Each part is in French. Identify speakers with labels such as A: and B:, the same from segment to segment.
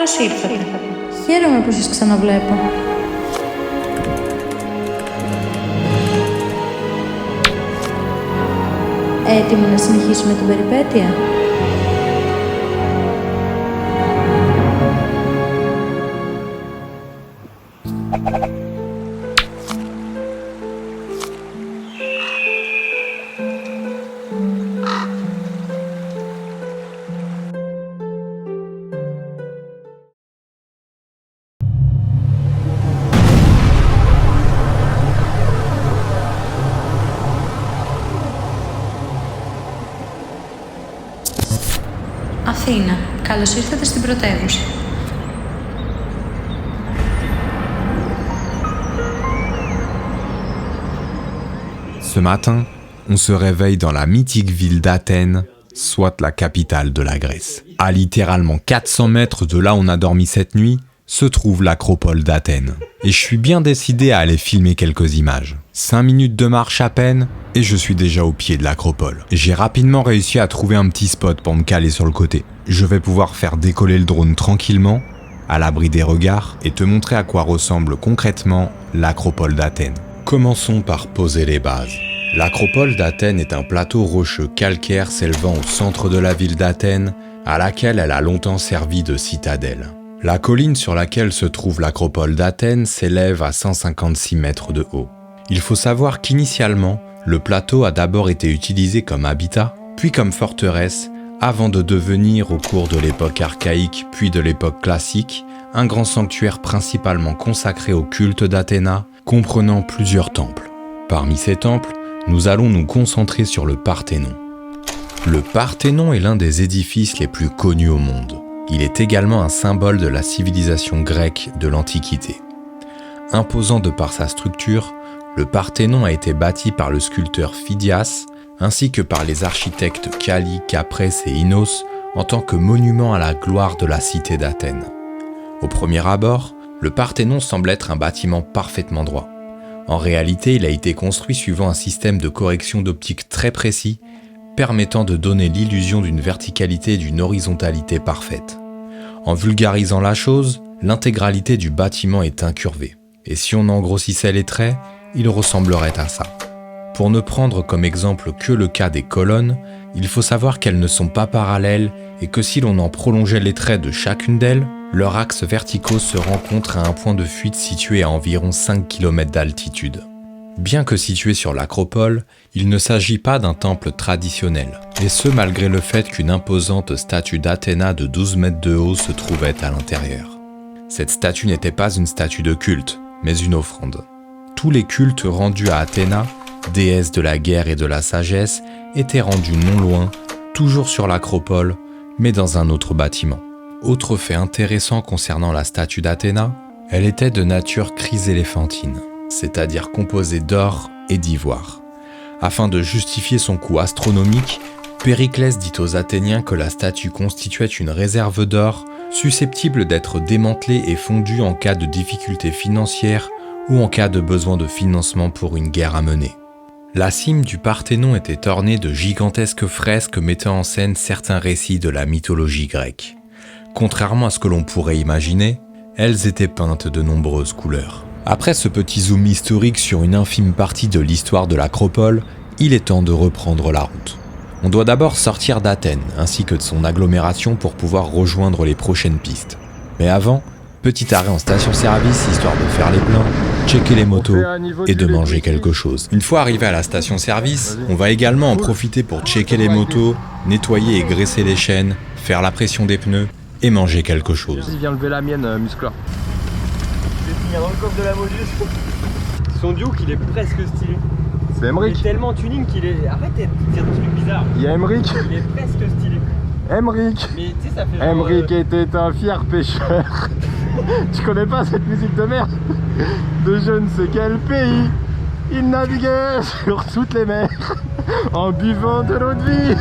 A: Καλώς ήρθατε.
B: Χαίρομαι που σας ξαναβλέπω. Έτοιμοι να συνεχίσουμε την περιπέτεια? Αθήνα. Καλώς ήρθατε στην πρωτεύουσα.
C: Ce matin, on se réveille dans la mythique ville d'Athènes, soit la capitale de la Grèce. À littéralement 400 mètres de là où on a dormi cette nuit, se trouve l'acropole d'Athènes. Et je suis bien décidé à aller filmer quelques images. 5 minutes de marche à peine, et je suis déjà au pied de l'acropole. J'ai rapidement réussi à trouver un petit spot pour me caler sur le côté. Je vais pouvoir faire décoller le drone tranquillement, à l'abri des regards, et te montrer à quoi ressemble concrètement l'acropole d'Athènes. Commençons par poser les bases. L'acropole d'Athènes est un plateau rocheux calcaire s'élevant au centre de la ville d'Athènes, à laquelle elle a longtemps servi de citadelle. La colline sur laquelle se trouve l'acropole d'Athènes s'élève à 156 mètres de haut. Il faut savoir qu'initialement, le plateau a d'abord été utilisé comme habitat, puis comme forteresse, avant de devenir, au cours de l'époque archaïque puis de l'époque classique, un grand sanctuaire principalement consacré au culte d'Athéna, comprenant plusieurs temples. Parmi ces temples, nous allons nous concentrer sur le Parthénon. Le Parthénon est l'un des édifices les plus connus au monde. Il est également un symbole de la civilisation grecque de l'Antiquité. Imposant de par sa structure, le Parthénon a été bâti par le sculpteur Phidias, ainsi que par les architectes Cali, Caprès et Inos, en tant que monument à la gloire de la cité d'Athènes. Au premier abord, le Parthénon semble être un bâtiment parfaitement droit. En réalité, il a été construit suivant un système de correction d'optique très précis, permettant de donner l'illusion d'une verticalité et d'une horizontalité parfaite. En vulgarisant la chose, l'intégralité du bâtiment est incurvée. Et si on en grossissait les traits, il ressemblerait à ça. Pour ne prendre comme exemple que le cas des colonnes, il faut savoir qu'elles ne sont pas parallèles et que si l'on en prolongeait les traits de chacune d'elles, leurs axes verticaux se rencontrent à un point de fuite situé à environ 5 km d'altitude. Bien que situé sur l'acropole, il ne s'agit pas d'un temple traditionnel, et ce malgré le fait qu'une imposante statue d'Athéna de 12 mètres de haut se trouvait à l'intérieur. Cette statue n'était pas une statue de culte, mais une offrande. Tous les cultes rendus à Athéna, déesse de la guerre et de la sagesse, étaient rendus non loin, toujours sur l'acropole, mais dans un autre bâtiment. Autre fait intéressant concernant la statue d'Athéna, elle était de nature chryséléphantine, c'est-à-dire composée d'or et d'ivoire. Afin de justifier son coût astronomique, Périclès dit aux Athéniens que la statue constituait une réserve d'or susceptible d'être démantelée et fondue en cas de difficultés financières ou en cas de besoin de financement pour une guerre à mener. La cime du Parthénon était ornée de gigantesques fresques mettant en scène certains récits de la mythologie grecque. Contrairement à ce que l'on pourrait imaginer, elles étaient peintes de nombreuses couleurs. Après ce petit zoom historique sur une infime partie de l'histoire de l'acropole, il est temps de reprendre la route. On doit d'abord sortir d'Athènes, ainsi que de son agglomération pour pouvoir rejoindre les prochaines pistes. Mais avant, petit arrêt en station-service histoire de faire les pleins, checker les motos et de manger quelque chose. Une fois arrivé à la station-service, on va également en profiter pour checker les motos, nettoyer et graisser les chaînes, faire la pression des pneus et manger quelque chose.
D: Il vient lever la mienne, musclor.
E: Je vais finir dans le coffre de la Modus. Son duke, il est presque stylé.
D: C'est Emmerich.
E: Il est tellement tuning qu'il est... Arrête de dire des trucs bizarres.
D: Il y a Emmerich.
E: Il est presque stylé.
D: Emmerich.
E: Mais tu sais, ça fait genre...
D: Emmerich était un fier pêcheur. Tu connais pas cette musique de merde? De je ne sais quel pays, il naviguait sur toutes les mers en buvant de l'eau de vie.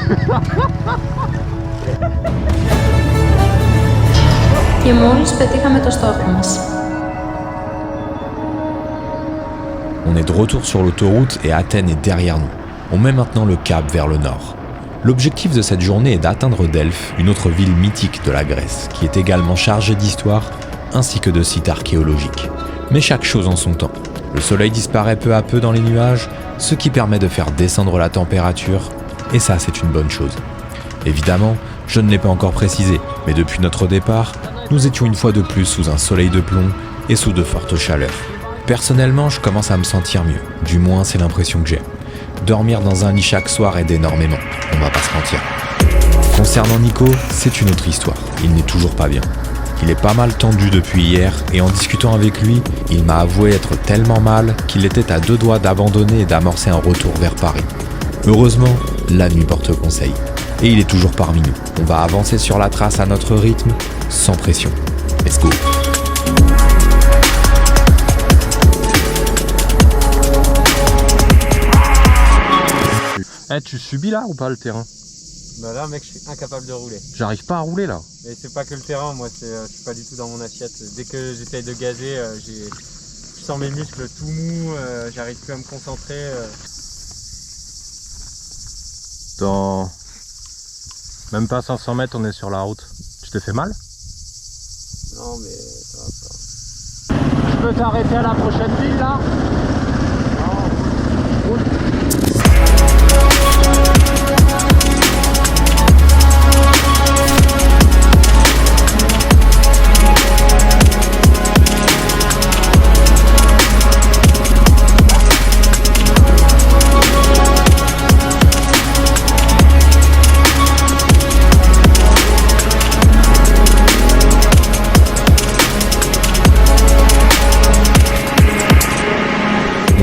B: Και μόλις πετύχαμε το στόχο μας.
C: On est de retour sur l'autoroute et Athènes est derrière nous. On met maintenant le cap vers le nord. L'objectif de cette journée est d'atteindre Delphes, une autre ville mythique de la Grèce, qui est également chargée d'histoire ainsi que de sites archéologiques. Mais chaque chose en son temps. Le soleil disparaît peu à peu dans les nuages, ce qui permet de faire descendre la température, et ça c'est une bonne chose. Évidemment, je ne l'ai pas encore précisé, mais depuis notre départ, nous étions une fois de plus sous un soleil de plomb et sous de fortes chaleurs. Personnellement, je commence à me sentir mieux, du moins c'est l'impression que j'ai. Dormir dans un lit chaque soir aide énormément, on va pas se mentir. Concernant Nico, c'est une autre histoire, il n'est toujours pas bien. Il est pas mal tendu depuis hier et en discutant avec lui, il m'a avoué être tellement mal qu'il était à 2 doigts d'abandonner et d'amorcer un retour vers Paris. Heureusement, la nuit porte conseil. Et il est toujours parmi nous. On va avancer sur la trace à notre rythme, sans pression. Let's go!
D: Tu subis là ou pas le terrain?
E: Bah là mec, je suis incapable de rouler.
D: J'arrive pas à rouler là.
E: Mais c'est pas que le terrain, moi je suis pas du tout dans mon assiette. Dès que j'essaye de gazer, je sens mes muscles tout mous, j'arrive plus à me concentrer.
D: Dans même pas 500 mètres, on est sur la route. Tu t'es fait mal?
E: Non mais ça va pas.
D: Je peux t'arrêter à la prochaine ville là?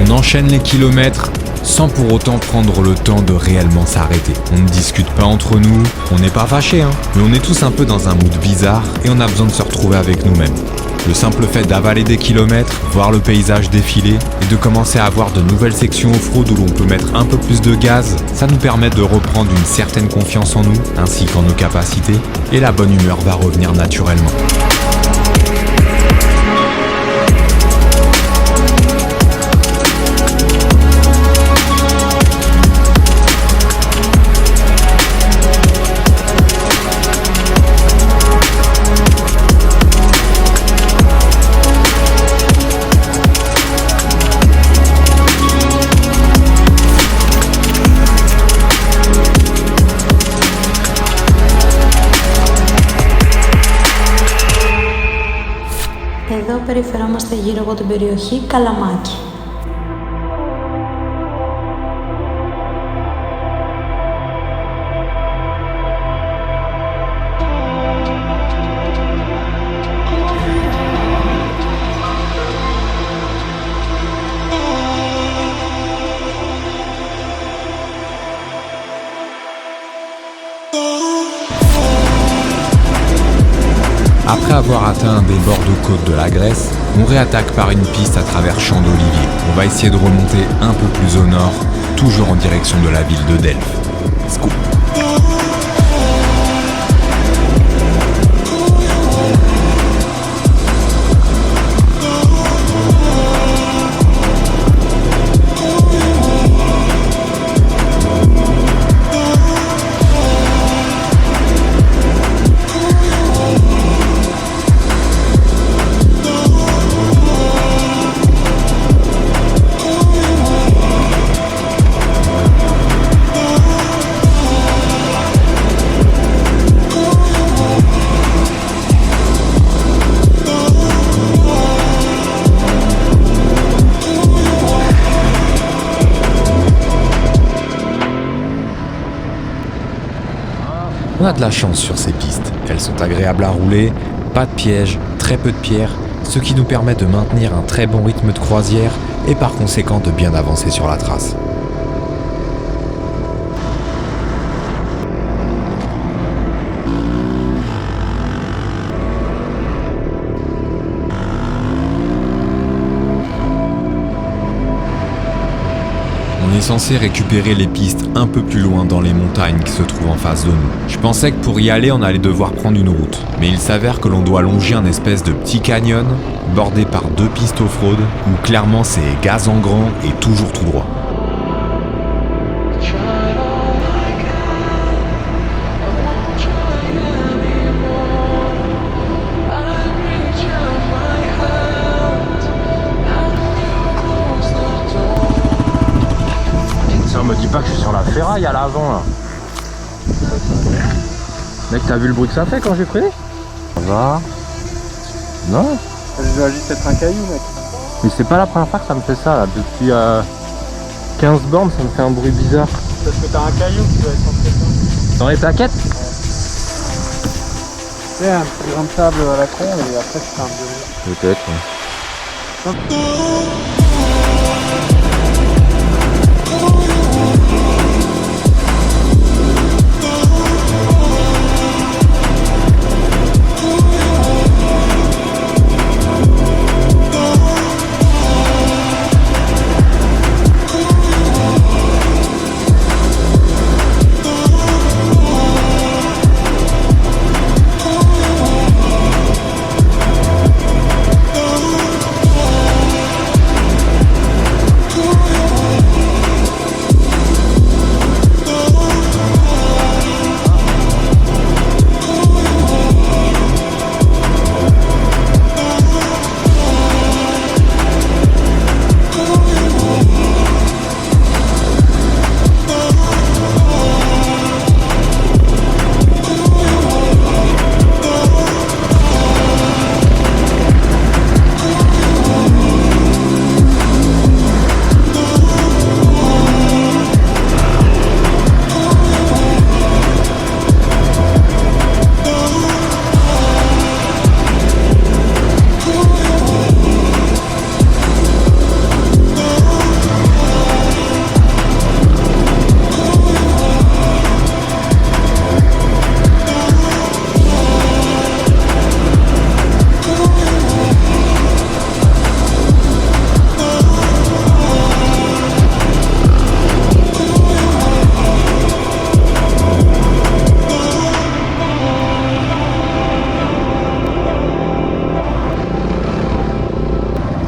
C: On enchaîne les kilomètres sans pour autant prendre le temps de réellement s'arrêter. On ne discute pas entre nous, on n'est pas fâchés, mais on est tous un peu dans un mood bizarre et on a besoin de se retrouver avec nous-mêmes. Le simple fait d'avaler des kilomètres, voir le paysage défiler et de commencer à avoir de nouvelles sections off-road où l'on peut mettre un peu plus de gaz, ça nous permet de reprendre une certaine confiance en nous ainsi qu'en nos capacités et la bonne humeur va revenir naturellement.
B: Εδώ περιφερόμαστε γύρω από την περιοχή Καλαμάκι.
C: Après avoir atteint un des bords de côte de la Grèce, on réattaque par une piste à travers champs d'oliviers. On va essayer de remonter un peu plus au nord, toujours en direction de la ville de Delphes. Let's go. On a de la chance sur ces pistes, elles sont agréables à rouler, pas de pièges, très peu de pierres, ce qui nous permet de maintenir un très bon rythme de croisière et par conséquent de bien avancer sur la trace. On est censé récupérer les pistes un peu plus loin dans les montagnes qui se trouvent en face de nous. Je pensais que pour y aller on allait devoir prendre une route, mais il s'avère que l'on doit longer un espèce de petit canyon bordé par 2 pistes off-road où clairement c'est gaz en grand et toujours tout droit.
D: dis pas que je suis sur la ferraille à l'avant là. Mec, t'as vu le bruit que ça fait quand j'ai freiné? Ça va? Non?
E: Je dois juste être un caillou, mec.
D: Mais c'est pas la première fois que ça me fait ça là. Depuis 15 bornes, ça me fait un bruit bizarre.
E: Parce que t'as un caillou qui doit être en fait.
D: Dans les plaquettes?
E: C'est un petit grain de sable à la con et après tu fais un bruit.
D: Peut-être, ouais.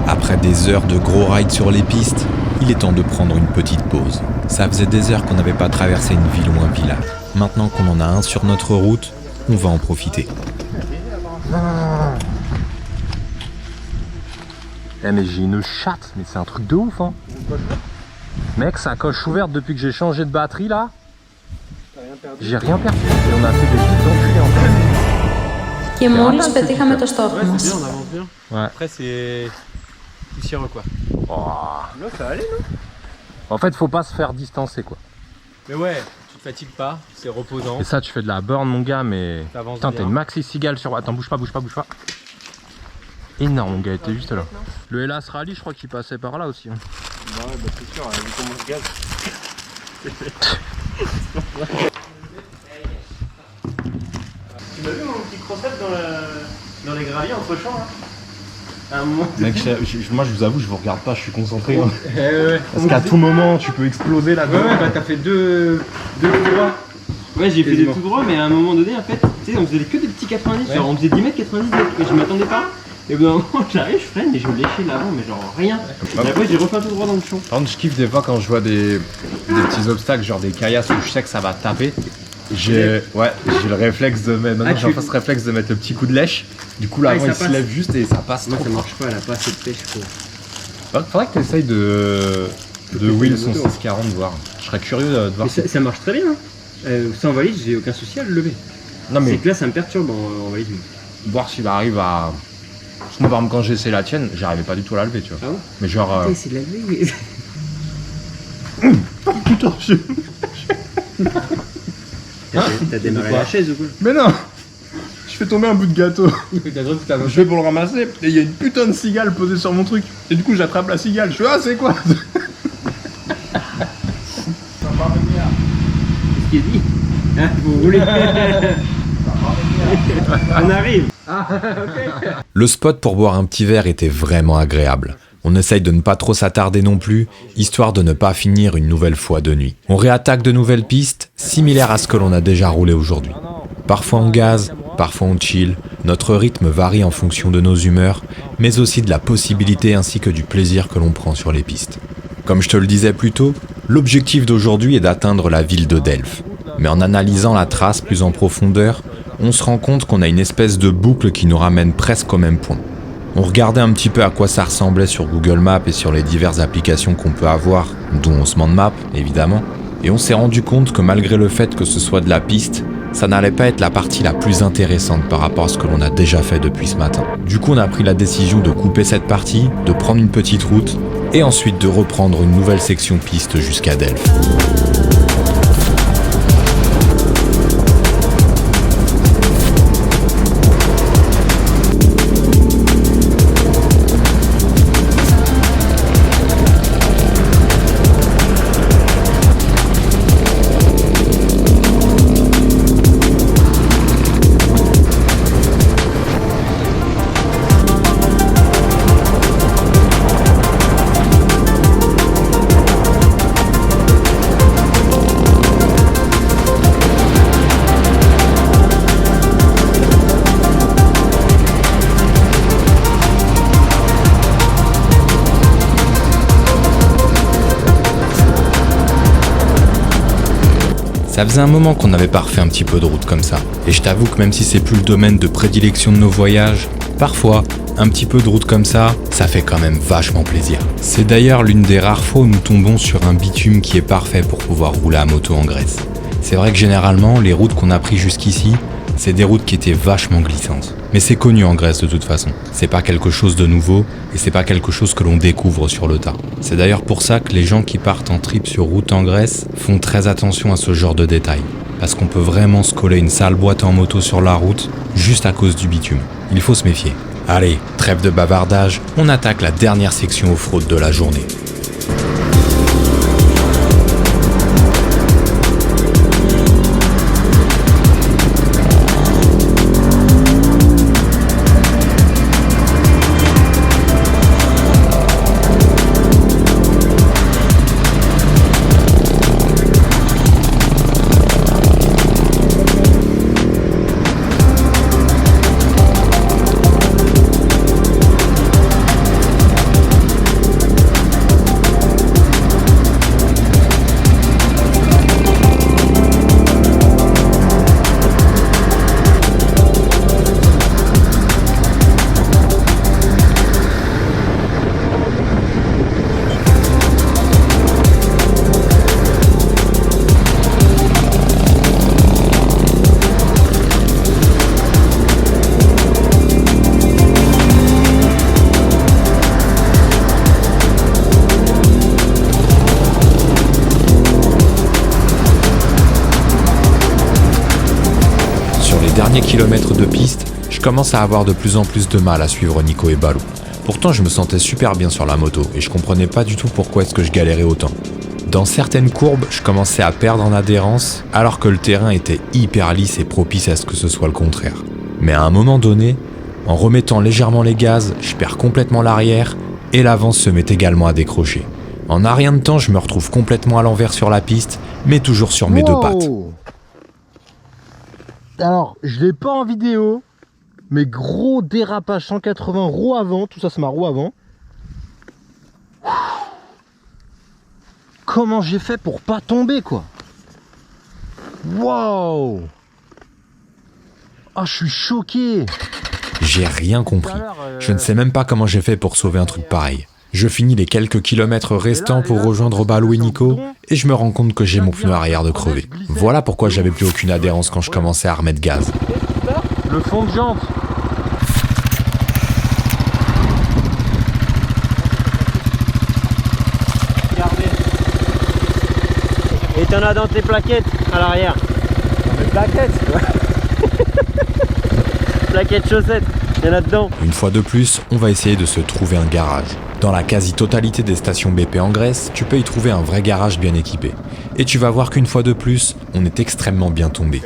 C: Après des heures de gros rides sur les pistes, il est temps de prendre une petite pause. Ça faisait des heures qu'on n'avait pas traversé une ville ou un village. Maintenant qu'on en a un sur notre route, on va en profiter.
D: Eh mais j'ai une chatte, mais c'est un truc de ouf hein. Mec, sa coche ouverte depuis que j'ai changé de batterie là. J'ai rien perdu. Et on a fait des petites enculées en fait.
B: Και μόλις πετύχαμε το στόχο
E: Ouais,
B: μας.
E: c'est bien, on avance bien.
D: Ouais.
E: Après, c'est poussiéreux quoi.
D: Oh.
E: Là, ça va aller, non?
D: En fait, faut pas se faire distancer quoi.
E: Mais ouais, tu te fatigues pas, c'est reposant.
D: Et ça, tu fais de la burn mon gars, mais...
E: T'avances
D: Putain,
E: bien.
D: t'as une maxi cigale sur... Attends, bouge pas. Énorme mon gars, il était juste là. Le Hellas Rally, je crois qu'il passait par là aussi. Hein.
E: Bah ouais, bah c'est sûr, vu comment je gaze. Tu m'as vu mon petit crosset dans les graviers entre champs là? À un moment
D: Mec, moi je vous avoue, je vous regarde pas, je suis concentré. Hein.
E: ouais.
D: Parce qu'à tout moment, tu peux exploser là.
E: Ouais, bah t'as fait deux tout droits. Ouais, j'ai fait des tout droits, mais à un moment donné, en fait, tu sais, on faisait que des petits 90,
D: Ouais.
E: genre on faisait 10 mètres, 90 mètres, et je m'attendais pas. Et au bout d'un moment, j'arrive, je freine, et je me léchais l'avant, mais genre rien. Et après, j'ai refait un tout droit dans le champ.
D: Par contre, je kiffe des fois quand je vois des petits obstacles, genre des caillasses où je sais que ça va taper. J'ai le réflexe de mettre. Maintenant, j'ai enfin ce réflexe de mettre le petit coup de lèche. Du coup, l'avant il se lève juste et ça passe
E: Moi,
D: trop
E: ça
D: fort.
E: marche pas, elle a pas assez de pêche, quoi.
D: Faudrait que tu essayes de wheel son 640, voir. Je serais curieux de voir.
E: Mais ça marche très bien, hein. Ça en valise, j'ai aucun souci à le lever.
D: Non, mais
E: C'est que là, ça me perturbe en valise.
D: voir s'il arrive à. Parce que moi, par exemple, quand j'ai essayé la tienne, j'arrivais pas du tout à la lever, tu vois.
E: Ah ouais?
D: Mais genre.
E: C'est de la lever.
D: Putain,
E: T'as démarré la chaise ou quoi?
D: Mais non! Je fais tomber un bout de gâteau. Je vais pour le ramasser et il y a une putain de cigale posée sur mon truc. Et du coup, j'attrape la cigale. Je fais ah, c'est quoi?
E: Qu'est-ce qu'il dit? Hein, vous roulez? On arrive.
C: Le spot pour boire un petit verre était vraiment agréable. On essaye de ne pas trop s'attarder non plus, histoire de ne pas finir une nouvelle fois de nuit. On réattaque de nouvelles pistes, similaires à ce que l'on a déjà roulé aujourd'hui. Parfois on gaze, parfois on chill, notre rythme varie en fonction de nos humeurs, mais aussi de la possibilité ainsi que du plaisir que l'on prend sur les pistes. Comme je te le disais plus tôt, l'objectif d'aujourd'hui est d'atteindre la ville de Delft. Mais en analysant la trace plus en profondeur, on se rend compte qu'on a une espèce de boucle qui nous ramène presque au même point. On regardait un petit peu à quoi ça ressemblait sur Google Maps et sur les diverses applications qu'on peut avoir, dont Osman Maps évidemment, Et on s'est rendu compte que malgré le fait que ce soit de la piste, ça n'allait pas être la partie la plus intéressante par rapport à ce que l'on a déjà fait depuis ce matin. Du coup, on a pris la décision de couper cette partie, de prendre une petite route, et ensuite de reprendre une nouvelle section piste jusqu'à Delft. Ça faisait un moment qu'on n'avait pas refait un petit peu de route comme ça. Et je t'avoue que même si c'est plus le domaine de prédilection de nos voyages, parfois, un petit peu de route comme ça fait quand même vachement plaisir. C'est d'ailleurs l'une des rares fois où nous tombons sur un bitume qui est parfait pour pouvoir rouler à moto en Grèce. C'est vrai que généralement, les routes qu'on a prises jusqu'ici, c'est des routes qui étaient vachement glissantes. Mais c'est connu en Grèce de toute façon. C'est pas quelque chose de nouveau et c'est pas quelque chose que l'on découvre sur le tas. C'est d'ailleurs pour ça que les gens qui partent en trip sur route en Grèce font très attention à ce genre de détails. Parce qu'on peut vraiment se coller une sale boîte en moto sur la route juste à cause du bitume. Il faut se méfier. Allez, trêve de bavardage, on attaque la dernière section off-road de la journée. Derniers kilomètres de piste, je commence à avoir de plus en plus de mal à suivre Nico et Balou. Pourtant, je me sentais super bien sur la moto et je comprenais pas du tout pourquoi est-ce que je galérais autant. Dans certaines courbes, je commençais à perdre en adhérence alors que le terrain était hyper lisse et propice à ce que ce soit le contraire. Mais à un moment donné, en remettant légèrement les gaz, je perds complètement l'arrière et l'avant se met également à décrocher. En un rien de temps, je me retrouve complètement à l'envers sur la piste, mais toujours sur mes deux pattes.
D: Alors, je l'ai pas en vidéo, mais gros dérapage 180 roue avant, tout ça c'est ma roue avant. Comment j'ai fait pour pas tomber quoi? Wow! Ah, je suis choqué!
C: J'ai rien compris. Je ne sais même pas comment j'ai fait pour sauver un truc pareil. Je finis les quelques kilomètres restants pour rejoindre Balou et Nico et je me rends compte que j'ai mon pneu arrière de crevé. Voilà pourquoi j'avais plus aucune adhérence quand je commençais à remettre gaz.
D: Le fond de jante.
E: Et t'en as dans tes plaquettes à l'arrière.
D: Dans mes plaquettes quoi.
E: Plaquettes chaussettes, il y en a dedans.
C: Une fois de plus, on va essayer de se trouver un garage. Dans la quasi-totalité des stations BP en Grèce, tu peux y trouver un vrai garage bien équipé. Et tu vas voir qu'une fois de plus, on est extrêmement bien tombé.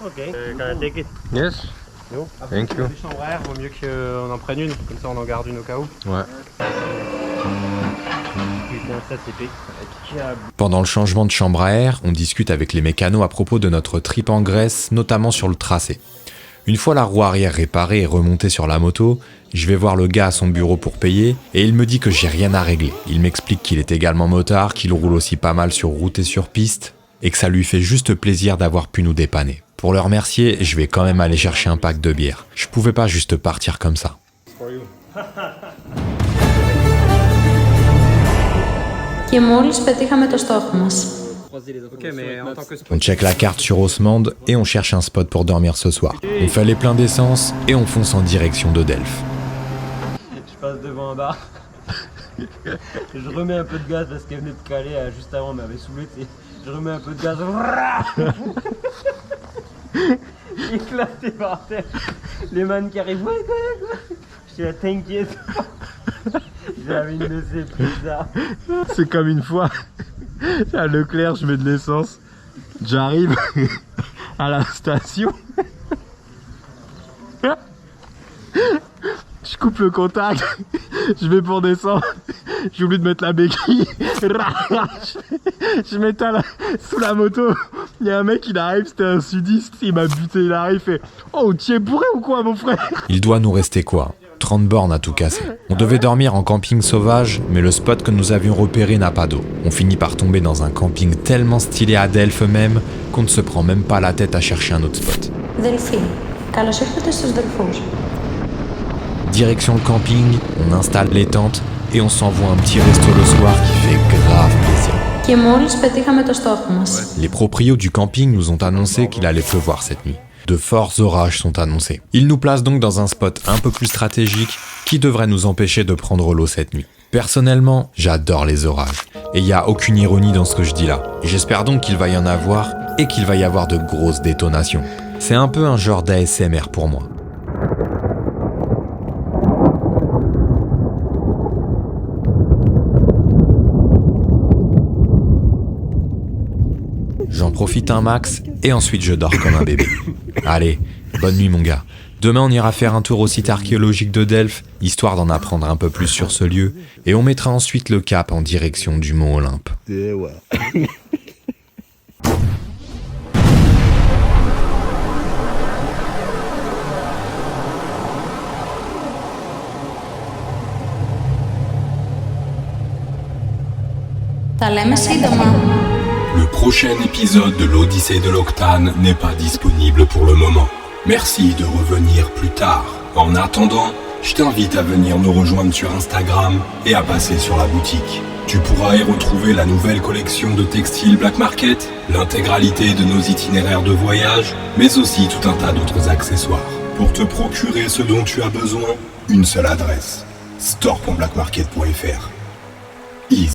E: Ok. Can I take it?
D: Yes.
E: No.
D: Thank you.
E: Les chambres à air, vaut mieux qu'on en prenne une, comme ça on en garde une au cas où.
D: Ouais.
E: Putain, ça c'est pique.
C: Pendant le changement de chambre à air, on discute avec les mécanos à propos de notre trip en Grèce, notamment sur le tracé. Une fois la roue arrière réparée et remontée sur la moto, je vais voir le gars à son bureau pour payer et il me dit que j'ai rien à régler. Il m'explique qu'il est également motard, qu'il roule aussi pas mal sur route et sur piste et que ça lui fait juste plaisir d'avoir pu nous dépanner. Pour le remercier, je vais quand même aller chercher un pack de bière. Je pouvais pas juste partir comme ça.
B: Και μόλις πετύχαμε το στόχο μας.
E: Ok, mais en tant que
C: On check la carte sur Osmand et on cherche un spot pour dormir ce soir. On fait les pleins d'essence et on fonce en direction de Delphes.
E: je passe devant un bar, je remets un peu de gaz parce qu'elle venait de caler juste avant, elle m'avait saoulé, je remets un peu de gaz, éclaté par terre, les man qui arrivent, ouais, quoi. Je dis, t'inquiète, j'avais une de ces pizzas.
D: C'est comme une fois, à Leclerc, je mets de l'essence, j'arrive à la station, je coupe le contact, je vais pour descendre, j'oublie de mettre la béquille, je m'étale sous la moto, il y a un mec, il arrive, c'était un sudiste, il m'a buté, il arrive, il fait « Oh, tu es bourré ou quoi mon frère ?»
C: Il doit nous rester quoi 30 bornes à tout casser. On devait dormir en camping sauvage, mais le spot que nous avions repéré n'a pas d'eau. On finit par tomber dans un camping tellement stylé à Delphes même qu'on ne se prend même pas la tête à chercher un autre spot.
B: Δελφή. Καλώς ήρθατε στους Δελφούς.
C: Direction le camping, on installe les tentes et on s'envoie un petit resto le soir qui fait grave plaisir.
B: Και μόλις πετύχαμε το στόχο μας.
C: Les proprios du camping nous ont annoncé qu'il allait pleuvoir cette nuit. De forts orages sont annoncés. Ils nous placent donc dans un spot un peu plus stratégique qui devrait nous empêcher de prendre l'eau cette nuit. Personnellement, j'adore les orages. Et il n'y a aucune ironie dans ce que je dis là. Et j'espère donc qu'il va y en avoir et qu'il va y avoir de grosses détonations. C'est un peu un genre d'ASMR pour moi. J'en profite un max et ensuite je dors comme un bébé. Allez, bonne nuit mon gars. Demain on ira faire un tour au site archéologique de Delphes, histoire d'en apprendre un peu plus sur ce lieu, et on mettra ensuite le cap en direction du mont Olympe.
B: Τα λέμε σύντομα.
A: Le prochain épisode de l'Odyssée de l'Octane n'est pas disponible pour le moment. Merci de revenir plus tard. En attendant, je t'invite à venir nous rejoindre sur Instagram et à passer sur la boutique. Tu pourras y retrouver la nouvelle collection de textiles Black Market, l'intégralité de nos itinéraires de voyage, mais aussi tout un tas d'autres accessoires. Pour te procurer ce dont tu as besoin, une seule adresse: store.blackmarket.fr. Easy.